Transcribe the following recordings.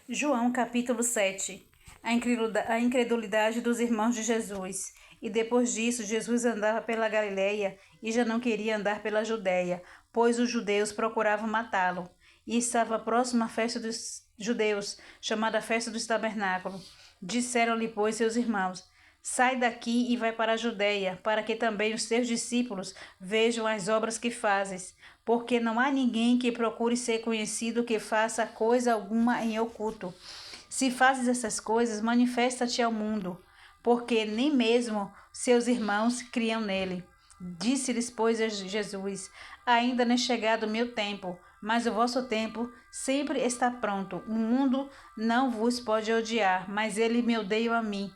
João capítulo 7. A incredulidade dos irmãos de Jesus. E depois disso, Jesus andava pela Galileia e já não queria andar pela Judéia, pois os judeus procuravam matá-lo. E estava próxima a festa dos judeus, chamada Festa dos Tabernáculos. Disseram-lhe, pois, seus irmãos: Sai daqui e vai para a Judéia, para que também os teus discípulos vejam as obras que fazes. Porque não há ninguém que procure ser conhecido que faça coisa alguma em oculto. Se fazes essas coisas, manifesta-te ao mundo, porque nem mesmo seus irmãos criam nele. Disse-lhes, pois, Jesus: Ainda não é chegado o meu tempo, mas o vosso tempo sempre está pronto. O mundo não vos pode odiar, mas ele me odeia a mim,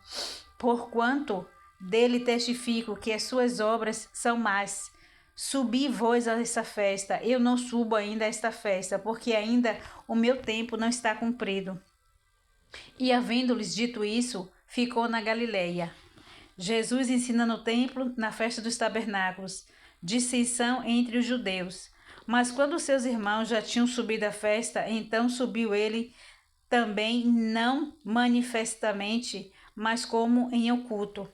porquanto dele testifico que as suas obras são más. Subi vós a essa festa, eu não subo ainda a esta festa, porque ainda o meu tempo não está cumprido. E havendo-lhes dito isso, ficou na Galileia. Jesus ensina no templo, na festa dos tabernáculos, dissensão entre os judeus. Mas quando seus irmãos já tinham subido à festa, então subiu ele também, não manifestamente, mas como em oculto.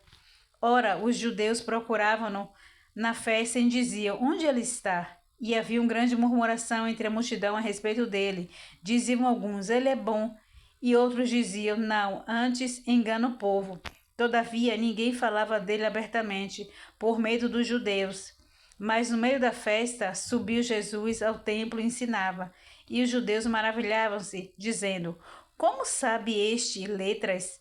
Ora, os judeus procuravam-no na festa e diziam: Onde ele está? E havia uma grande murmuração entre a multidão a respeito dele. Diziam alguns: Ele é bom. E outros diziam: Não, antes engana o povo. Todavia, ninguém falava dele abertamente, por medo dos judeus. Mas no meio da festa, subiu Jesus ao templo e ensinava. E os judeus maravilhavam-se, dizendo: Como sabe este letras?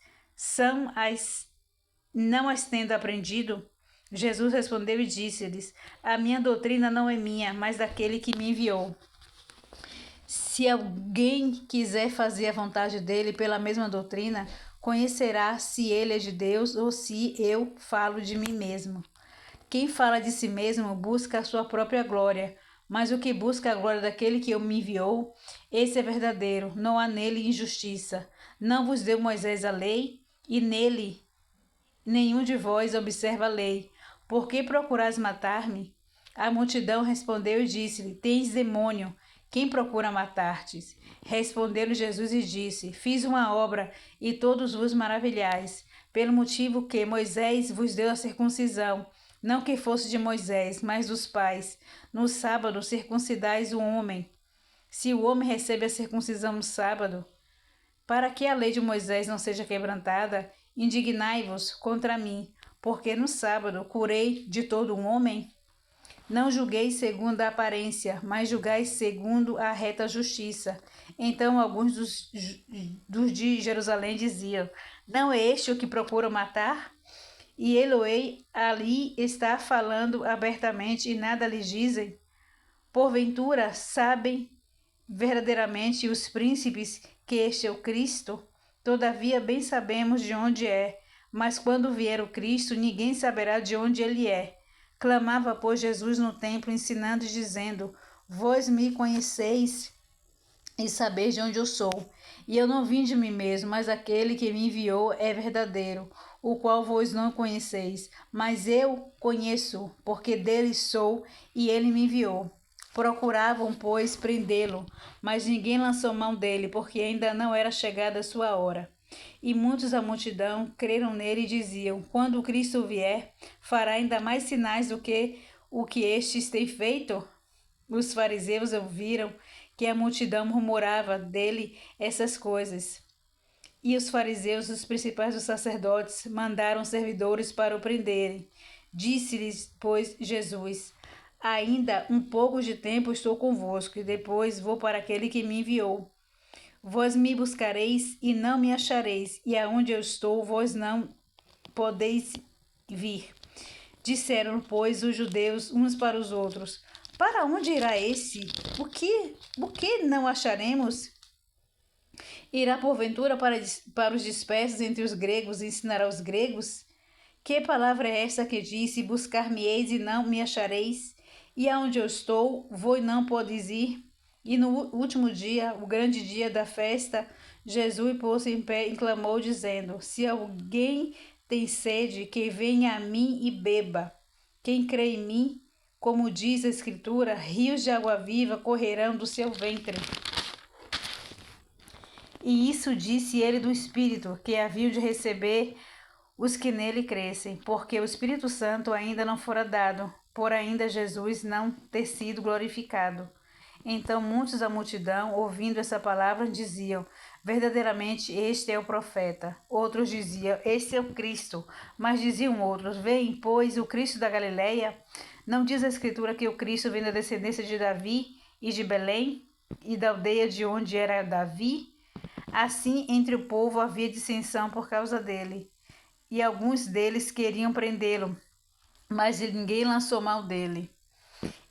Não as tendo aprendido? Jesus respondeu e disse-lhes: A minha doutrina não é minha, mas daquele que me enviou. Se alguém quiser fazer a vontade dele pela mesma doutrina, conhecerá se ele é de Deus ou se eu falo de mim mesmo. Quem fala de si mesmo busca a sua própria glória, mas o que busca a glória daquele que me enviou, esse é verdadeiro, não há nele injustiça. Não vos deu Moisés a lei, e nele nenhum de vós observa a lei. Por que procurais matar-me? A multidão respondeu e disse-lhe: Tens demônio. Quem procura matar-te? Respondeu-lhe Jesus e disse: Fiz uma obra e todos vos maravilhais, pelo motivo que Moisés vos deu a circuncisão, não que fosse de Moisés, mas dos pais. No sábado circuncidais o homem. Se o homem recebe a circuncisão no sábado, para que a lei de Moisés não seja quebrantada, indignai-vos contra mim, porque no sábado curei de todo um homem? Não julgueis segundo a aparência, mas julgai segundo a reta justiça. Então alguns dos de Jerusalém diziam: Não é este o que procura matar? E Eloi ali está falando abertamente e nada lhes dizem? Porventura sabem verdadeiramente os príncipes que este é o Cristo? Todavia bem sabemos de onde é, mas quando vier o Cristo, ninguém saberá de onde ele é. Clamava, pois, Jesus no templo, ensinando e dizendo: Vós me conheceis e sabeis de onde eu sou. E eu não vim de mim mesmo, mas aquele que me enviou é verdadeiro, o qual vós não conheceis. Mas eu conheço, porque dele sou, e ele me enviou. Procuravam, pois, prendê-lo, mas ninguém lançou mão dele, porque ainda não era chegada a sua hora. E muitos da multidão creram nele e diziam: Quando o Cristo vier, fará ainda mais sinais do que o que estes têm feito? Os fariseus ouviram que a multidão murmurava dele essas coisas. E os fariseus, os principais dos sacerdotes, mandaram servidores para o prenderem. Disse-lhes, pois, Jesus: Ainda um pouco de tempo estou convosco, e depois vou para aquele que me enviou. Vós me buscareis e não me achareis, e aonde eu estou, vós não podeis vir. Disseram, pois, os judeus uns para os outros: Para onde irá esse? O que não acharemos? Irá porventura para os dispersos entre os gregos e ensinará aos gregos? Que palavra é essa que disse: Buscar-me-eis e não me achareis? E aonde eu estou, vou e não podes ir? E no último dia, o grande dia da festa, Jesus pôs-se em pé e clamou, dizendo: Se alguém tem sede, que venha a mim e beba. Quem crê em mim, como diz a Escritura, rios de água viva correrão do seu ventre. E isso disse ele do Espírito, que haviam de receber os que nele crescem, porque o Espírito Santo ainda não fora dado, por ainda Jesus não ter sido glorificado. Então muitos da multidão, ouvindo essa palavra, diziam: verdadeiramente este é o profeta. Outros diziam: este é o Cristo. Mas diziam outros: vem, pois, o Cristo da Galileia? Não diz a Escritura que o Cristo vem da descendência de Davi e de Belém, e da aldeia de onde era Davi? Assim, entre o povo havia dissensão por causa dele, e alguns deles queriam prendê-lo, mas ninguém lançou mão dele.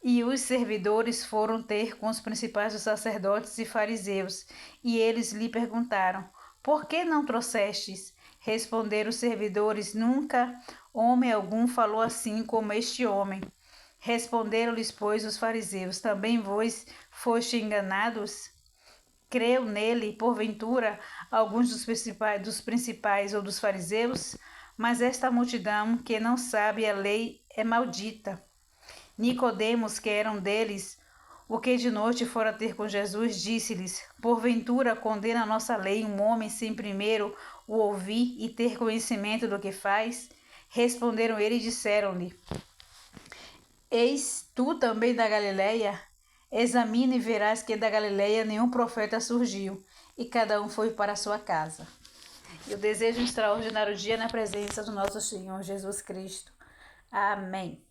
E os servidores foram ter com os principais dos sacerdotes e fariseus, e eles lhe perguntaram: por que não trouxestes? Responderam os servidores: nunca homem algum falou assim como este homem. Responderam-lhes, pois, os fariseus: também vós foste enganados? Creu nele, porventura, alguns dos principais ou dos fariseus? Mas esta multidão, que não sabe a lei, é maldita. Nicodemos, que era um deles, o que de noite fora ter com Jesus, disse-lhes: porventura condena a nossa lei um homem sem primeiro o ouvir e ter conhecimento do que faz? Responderam ele e disseram-lhe: eis tu também da Galileia? Examina e verás que da Galileia nenhum profeta surgiu, e cada um foi para a sua casa. Eu desejo um extraordinário dia na presença do nosso Senhor Jesus Cristo. Amém.